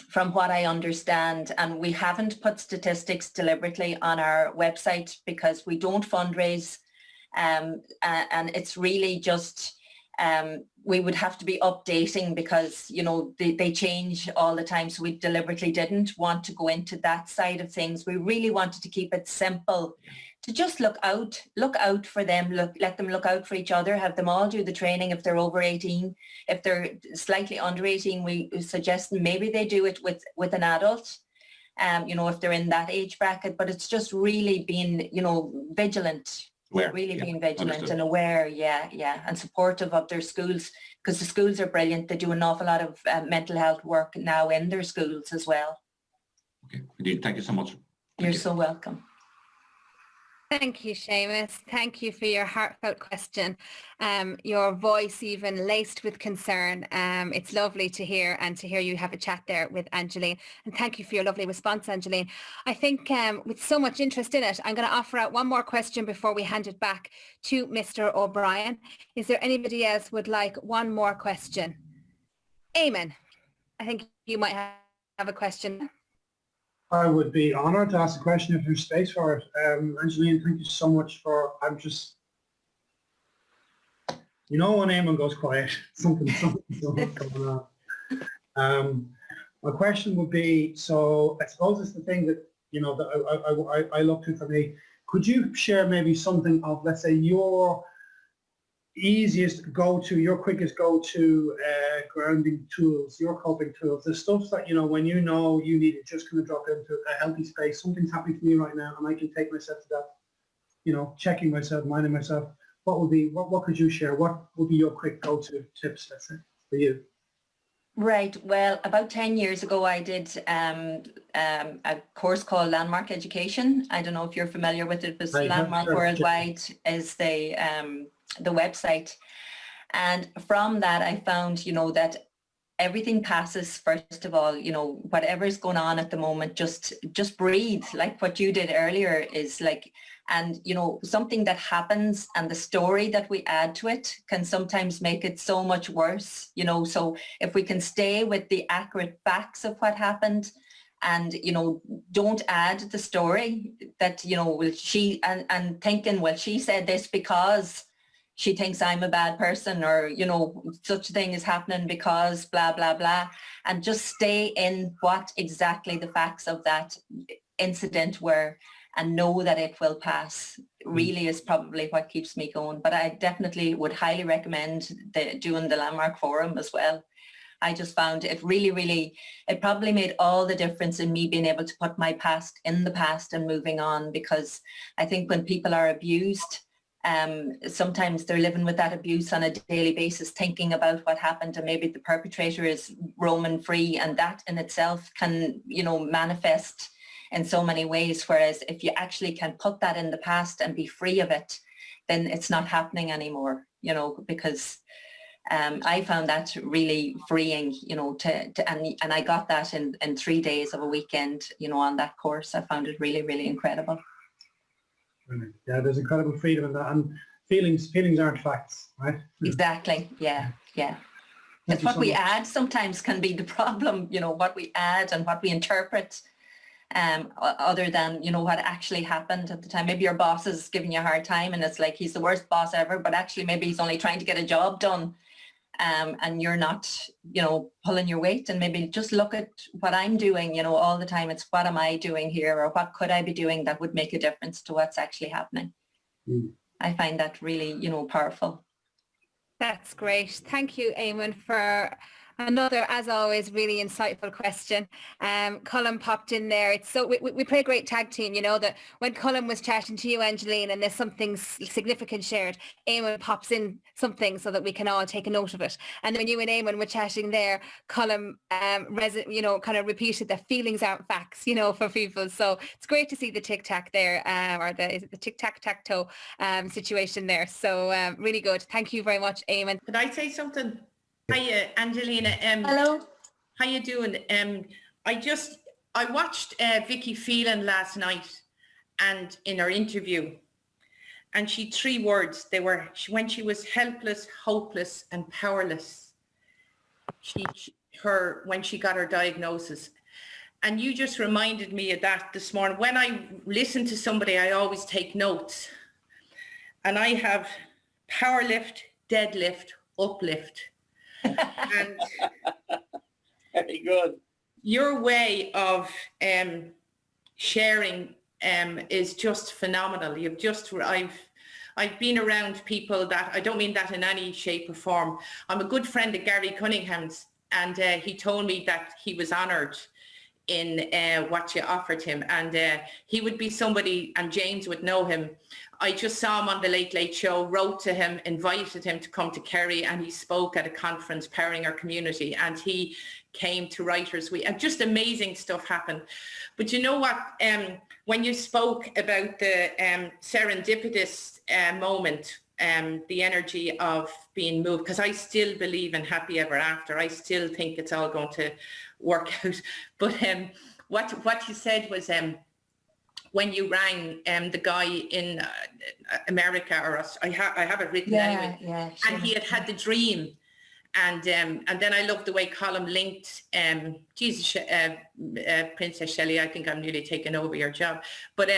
from what I understand, and we haven't put statistics deliberately on our website because we don't fundraise, and it's really just we would have to be updating because, you know, they change all the time. So we deliberately didn't want to go into that side of things. We really wanted to keep it simple, to just look out for them, let them look out for each other, have them all do the training if they're over 18. If they're slightly under 18, we suggest maybe they do it with an adult, you know, if they're in that age bracket. But it's just really being, you know, vigilant. Being vigilant. Understood. And aware, and supportive of their schools, because the schools are brilliant. They do an awful lot of mental health work now in their schools as well. Okay, indeed. Thank you so much. You're so welcome. Thank you, Seamus. Thank you for your heartfelt question. Your voice even laced with concern. It's lovely to hear, and to hear you have a chat there with Angeline. And thank you for your lovely response, Angeline. I think with so much interest in it, I'm going to offer out one more question before we hand it back to Mr. O'Brien. Is there anybody else would like one more question? Eamon, I think you might have a question. I would be honoured to ask a question if there's space for it. Angeline, thank you so much for, you know, when Eamon goes quiet, something going on. My question would be, so I suppose it's the thing that, you know, that I look to for me. Could you share maybe something of, let's say, your easiest go-to, your quickest go-to grounding tools, your coping tools, the stuff that, you know you need to just kind of drop into a healthy space. Something's happening to me right now and I can take myself to that, you know, checking myself, minding myself. What could you share? What would be your quick go-to tips, let's say, for you? Right. Well, about 10 years ago, I did a course called Landmark Education. I don't know if you're familiar with it, but Landmark Worldwide is the website. And from that, I found, you know, that everything passes. First of all, you know, whatever's going on at the moment, just breathe, like what you did earlier is like, and, you know, something that happens and the story that we add to it can sometimes make it so much worse, you know. So if we can stay with the accurate facts of what happened and, you know, don't add the story that, you know, well, she, and thinking, well, she said this because she thinks I'm a bad person, or, you know, such a thing is happening because blah, blah, blah. And just stay in what exactly the facts of that incident were, and know that it will pass, really is probably what keeps me going. But I definitely would highly recommend doing the Landmark Forum as well. I just found it really, it probably made all the difference in me being able to put my past in the past and moving on, because I think when people are abused, sometimes they're living with that abuse on a daily basis, thinking about what happened, and maybe the perpetrator is roaming free, and that in itself can, you know, manifest in so many ways. Whereas if you actually can put that in the past and be free of it, then it's not happening anymore, you know, because I found that really freeing, you know, and I got that in 3 days of a weekend, you know, on that course. I found it really incredible. Brilliant. Yeah, there's incredible freedom in that, and feelings aren't facts, right? Exactly. Yeah. It's what we add sometimes can be the problem, you know, what we add and what we interpret, other than, you know, what actually happened at the time. Maybe your boss is giving you a hard time and it's like he's the worst boss ever, but actually maybe he's only trying to get a job done. And you're not, you know, pulling your weight, and maybe just look at what I'm doing, you know, all the time. It's what am I doing here, or what could I be doing that would make a difference to what's actually happening. I find that really, you know, powerful. That's great. Thank you, Eamon, for another, as always, really insightful question. Colin popped in there. It's so we play a great tag team, you know, that when Colin was chatting to you, Angeline, and there's something significant shared, Eamon pops in something so that we can all take a note of it. And when you and Eamon were chatting there, Colin, you know, kind of repeated that feelings aren't facts, you know, for people. So it's great to see the tic-tac there, or the tic-tac-tac-toe situation there. So really good. Thank you very much, Eamon. Could I say something? Hiya, Angelina. Hello. How you doing? I watched Vicky Phelan last night, and in her interview, and she 3 words. They were when she was helpless, hopeless, and powerless. When she got her diagnosis, and you just reminded me of that this morning. When I listen to somebody, I always take notes, and I have power lift, deadlift, uplift. And very good. Your way of sharing is just phenomenal. I've been around people that, I don't mean that in any shape or form. I'm a good friend of Gary Cunningham's, and he told me that he was honoured in what you offered him, and he would be somebody, and James would know him. I just saw him on the Late Late Show, wrote to him, invited him to come to Kerry, and he spoke at a conference, Powering Our Community, and he came to Writers' Week, and just amazing stuff happened. But you know what, when you spoke about the serendipitous moment, the energy of being moved, because I still believe in happy ever after. I still think it's all going to work out. But what you said was, when you rang the guy in America, or us, I have it written anyway, sure. And he had the dream, and then I love the way Colin linked Princess Shelley. I think I'm nearly taking over your job, but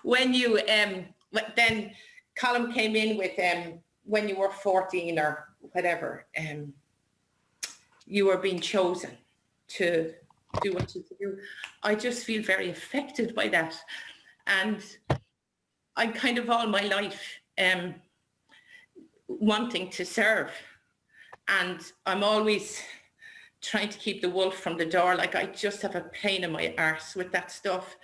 when you then Colin came in with when you were 14 or whatever, you were being chosen to do what you do. I just feel very affected by that, and I'm kind of all my life wanting to serve, and I'm always trying to keep the wolf from the door. Like, I just have a pain in my arse with that stuff,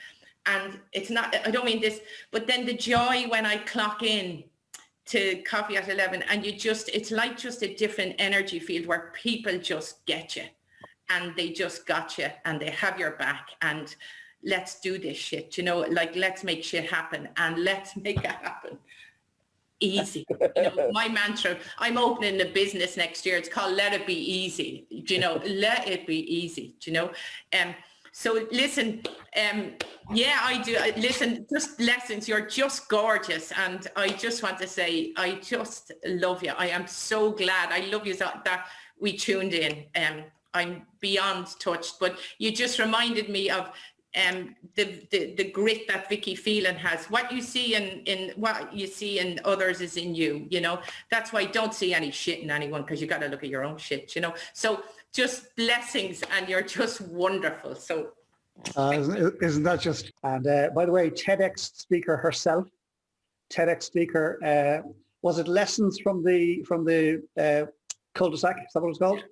and it's not, I don't mean this, but then the joy when I clock in to coffee at 11, and it's like just a different energy field where people just get you, and they just got you, and they have your back, and let's do this shit, you know, like, let's make shit happen, and let's make it happen easy. You know, my mantra, I'm opening a business next year, it's called Let It Be Easy, you know, let it be easy, you know. So listen, yeah, I do. Listen, just lessons, you're just gorgeous. And I just want to say, I just love you. I am so glad. I love you that we tuned in. I'm beyond touched. But you just reminded me of the grit that Vicky Phelan has. What you see in others is in you, you know. That's why don't see any shit in anyone, because you got to look at your own shit, you know. So just blessings, and you're just wonderful. So isn't that just? And by the way, TEDx speaker herself, TEDx speaker, was it lessons from the cul-de-sac? Is that what it's called?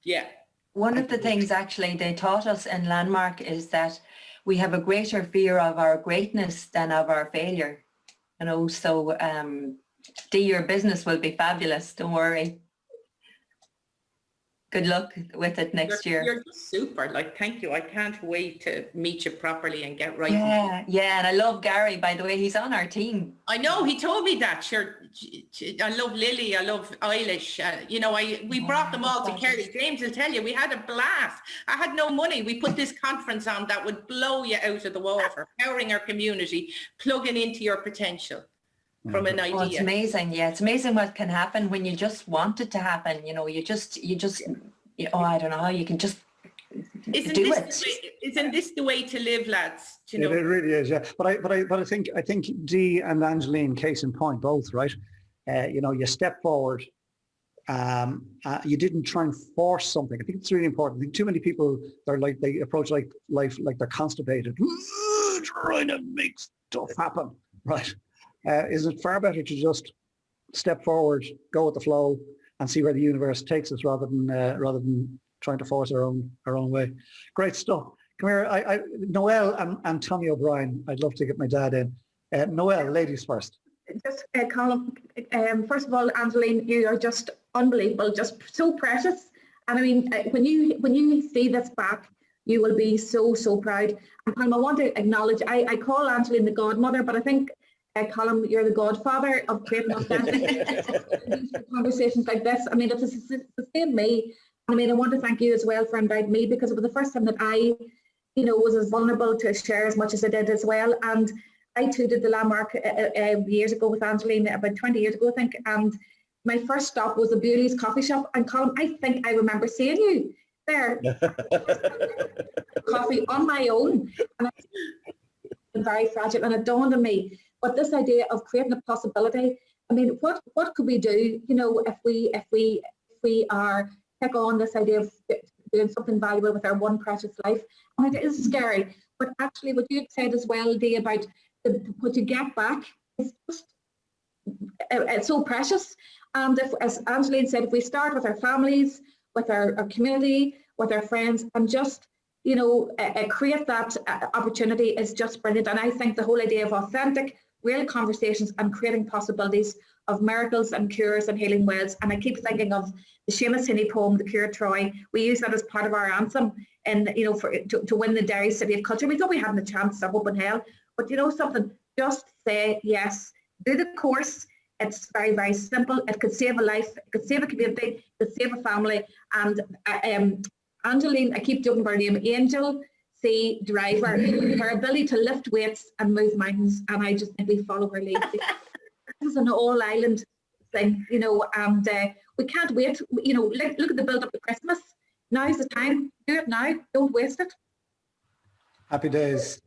yeah. One of the things actually they taught us in Landmark is that we have a greater fear of our greatness than of our failure. You know, so Dee, your business will be fabulous. Don't worry. Good luck with it next year. You're just super. Like, thank you. I can't wait to meet you properly and get right. Yeah, and I love Gary, by the way. He's on our team. I know, he told me that. Sure, I love Lily, I love Eilish. You know, we brought them all to Kerry. James will tell you, we had a blast. I had no money. We put this conference on that would blow you out of the water, powering our community, plugging into your potential from an idea. Oh, it's amazing. Yeah, it's amazing what can happen when you just want it to happen. You know, you just, I don't know how you can just Isn't this the way to live, lads? Do you know? It really is, yeah. But I think Dee and Angeline, case in point, both, right? You know, you step forward. You didn't try and force something. I think it's really important. I think too many people, they approach life like they're constipated, trying to make stuff happen, right? Isn't it far better to just step forward, go with the flow, and see where the universe takes us, rather than trying to force our own way. Great stuff. Come here, Noelle and Tommy O'Brien. I'd love to get my dad in. Noelle, ladies first. Just Colin, first of all, Angeline, you are just unbelievable, just so precious. And I mean, when you see this back, you will be so proud. And Colin, I want to acknowledge, I call Angeline the godmother, but I think Colin, you're the godfather of creating authentic conversations like this. I mean, it's the same me. I mean, I want to thank you as well for inviting me, because it was the first time that I, was as vulnerable to share as much as I did as well. And I too did the Landmark years ago with Angeline, about 20 years ago, I think. And my first stop was the Beauty's coffee shop. And Colin, I think I remember seeing you there. Coffee on my own. And I'm very fragile. And it dawned on me, but this idea of creating a possibility, I mean, what could we do, if we are take on this idea of doing something valuable with our one precious life? And it is scary. But actually what you said as well, Dee, about what you get back is just it's so precious. And if, as Angeline said, if we start with our families, with our community, with our friends, and just create that opportunity is just brilliant. And I think the whole idea of authentic, real conversations and creating possibilities of miracles and cures and healing wells. And I keep thinking of the Seamus Heaney poem, The Cure Troy. We use that as part of our anthem, and to win the Derry City of Culture. We thought we hadn't a chance, I hope in hell. But something, just say yes, do the course. It's very, very simple. It could save a life, it could save a community, it could save a family. And Angeline, I keep joking about her name, Angel C. Driver, her ability to lift weights and move mountains, and I just think we follow her lead. This is an all-island thing, and we can't wait. Look at the build-up to Christmas. Now's the time. Do it now. Don't waste it. Happy days.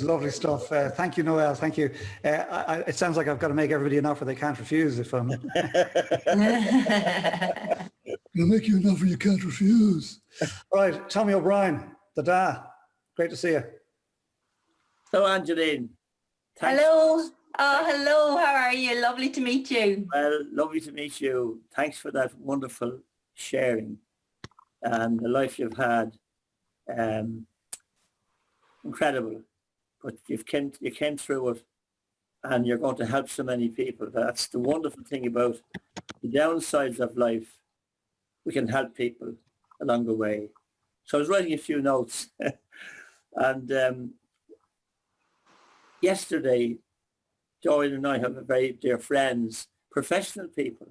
Lovely stuff. Thank you, Noelle. Thank you. It sounds like I've got to make everybody an offer they can't refuse if I'm... I'll make you an offer you can't refuse. All right, Tommy O'Brien, the Da. Great to see you. So, Angeline. Thanks. Hello. Oh, hello. How are you? Lovely to meet you. Well, lovely to meet you. Thanks for that wonderful sharing and the life you've had. Incredible. But you came through it, and you're going to help so many people. That's the wonderful thing about the downsides of life. We can help people along the way. So I was writing a few notes, and yesterday, Joanne and I have a very dear friends, professional people.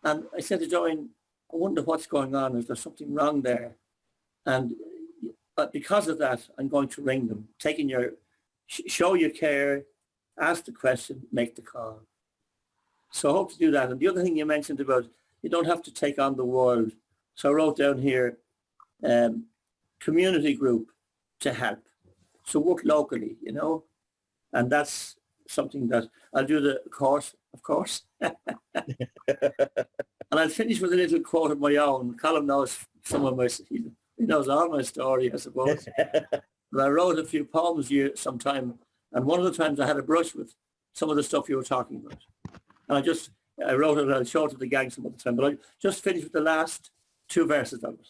And I said to Joanne, I wonder what's going on. Is there something wrong there? And but because of that, I'm going to ring them, show your care, ask the question, make the call. So I hope to do that. And the other thing you mentioned about, you don't have to take on the world So I wrote down here, community group to help. So work locally, you know, and that's something that I'll do the course, of course. And I'll finish with a little quote of my own. Colin knows some of my, he knows all my story, I suppose. But I wrote a few poems here sometime, and one of the times I had a brush with some of the stuff you were talking about. And I wrote it and I'll show it to the gang some other time, but I just finished with the last 2 verses of it.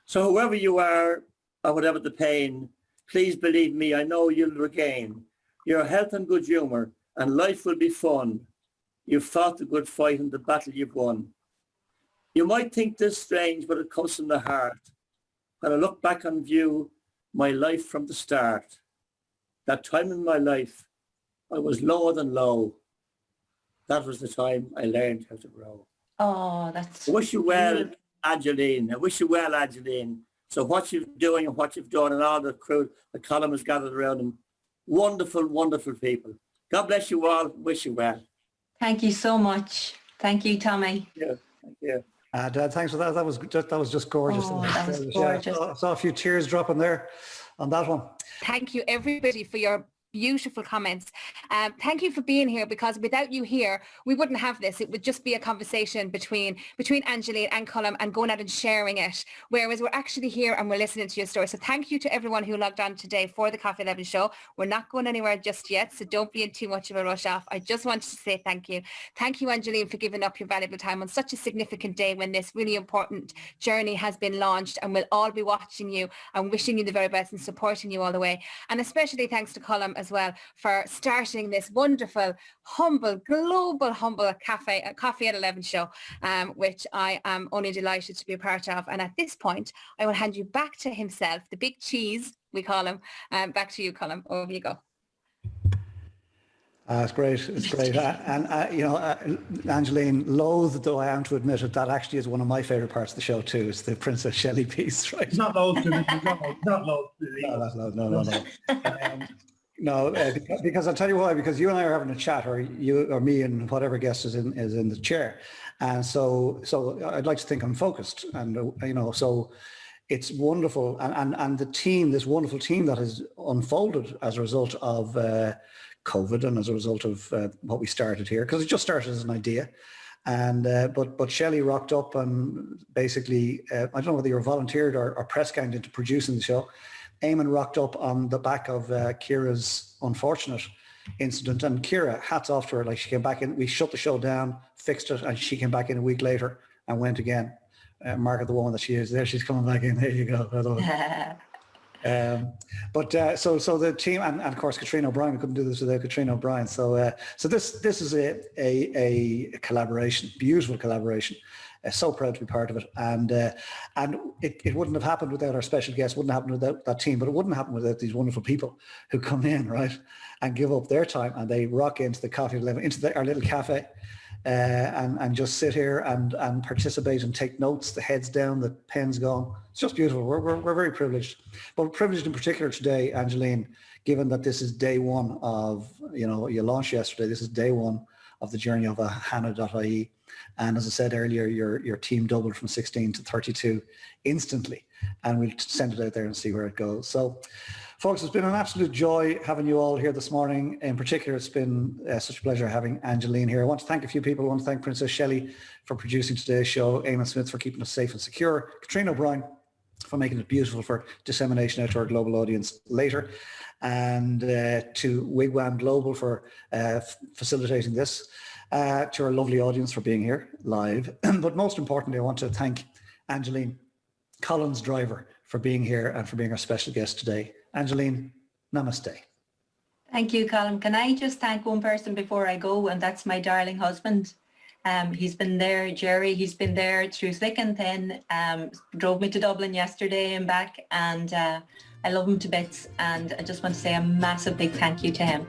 So whoever you are, or whatever the pain, please believe me, I know you'll regain your health and good humour, and life will be fun. You've fought the good fight and the battle you've won. You might think this strange, but it comes from the heart. When I look back on view, my life from the start, that time in my life, I was lower than low. That was the time I learned how to grow. Oh, that's... I wish you well, Angeline. I wish you well, Angeline. So what you're doing and what you've done and all the crew, the column has gathered around them. Wonderful, wonderful people. God bless you all. Wish you well. Thank you so much. Thank you, Tommy. Yeah, thank you. Dad, thanks for that. That was just gorgeous. Oh, that was Yeah, gorgeous. I saw a few tears dropping there on that one. Thank you, everybody, for your beautiful comments. Thank you for being here, because without you here, we wouldn't have this. It would just be a conversation between Angeline and Colm and going out and sharing it, whereas we're actually here and we're listening to your story. So thank you to everyone who logged on today for the Coffee 11 show. We're not going anywhere just yet, so don't be in too much of a rush off. I just wanted to say thank you. Thank you, Angeline, for giving up your valuable time on such a significant day when this really important journey has been launched, and we'll all be watching you and wishing you the very best and supporting you all the way. And especially thanks to Colm as well for starting this wonderful, humble, global, humble Coffee at 11 show, which I am only delighted to be a part of. And at this point, I will hand you back to himself, the big cheese, we call him. Back to you, Colm. Over you go. It's great. It's great. And you know, Angeline, loath though I am to admit it, that actually is one of my favourite parts of the show too. It's the Princess Shelley piece, right? It's not loads to me. Not loads to me. No. No, because I'll tell you why. Because you and I are having a chat, or you or me and whatever guest is in the chair, and so I'd like to think I'm focused, and you know, so it's wonderful, and the team, this wonderful team that has unfolded as a result of COVID and as a result of what we started here, because it just started as an idea, and but Shelley rocked up and basically I don't know whether you're volunteered or press ganged into producing the show. Eamon rocked up on the back of Ciara's unfortunate incident, and Ciara, hats off to her. Like, she came back in, we shut the show down, fixed it, and she came back in a week later and went again. Margaret, the woman that she is, there she's coming back in. There you go. I love it. So the team, and of course Katrina O'Brien, we couldn't do this without Katrina O'Brien. So this is a collaboration, beautiful collaboration. So proud to be part of it, and it wouldn't have happened without our special guests, wouldn't happen without that team, but it wouldn't happen without these wonderful people who come in, right, and give up their time, and they rock into the Coffee 11, into our little cafe, and just sit here and participate and take notes, the heads down, the pens gone. It's just beautiful. We're very privileged, but we're privileged in particular today, Angeline, given that this is day one of, you know, you launched yesterday. This is day one of the journey of Ohana.ie. And as I said earlier, your team doubled from 16 to 32 instantly, and we'll send it out there and see where it goes. So, folks, it's been an absolute joy having you all here this morning. In particular, it's been such a pleasure having Angeline here. I want to thank a few people. I want to thank Princess Shelley for producing today's show, Eamon Smith for keeping us safe and secure, Katrina O'Brien for making it beautiful for dissemination out to our global audience later, and to Wigwam Global for facilitating this. To our lovely audience for being here live. But most importantly, I want to thank Angeline, Colin's driver, for being here and for being our special guest today. Angeline, namaste. Thank you, Colm. Can I just thank one person before I go, and that's my darling husband. He's been there, Jerry, he's been there through thick and thin, drove me to Dublin yesterday and back, and I love him to bits, and I just want to say a massive big thank you to him.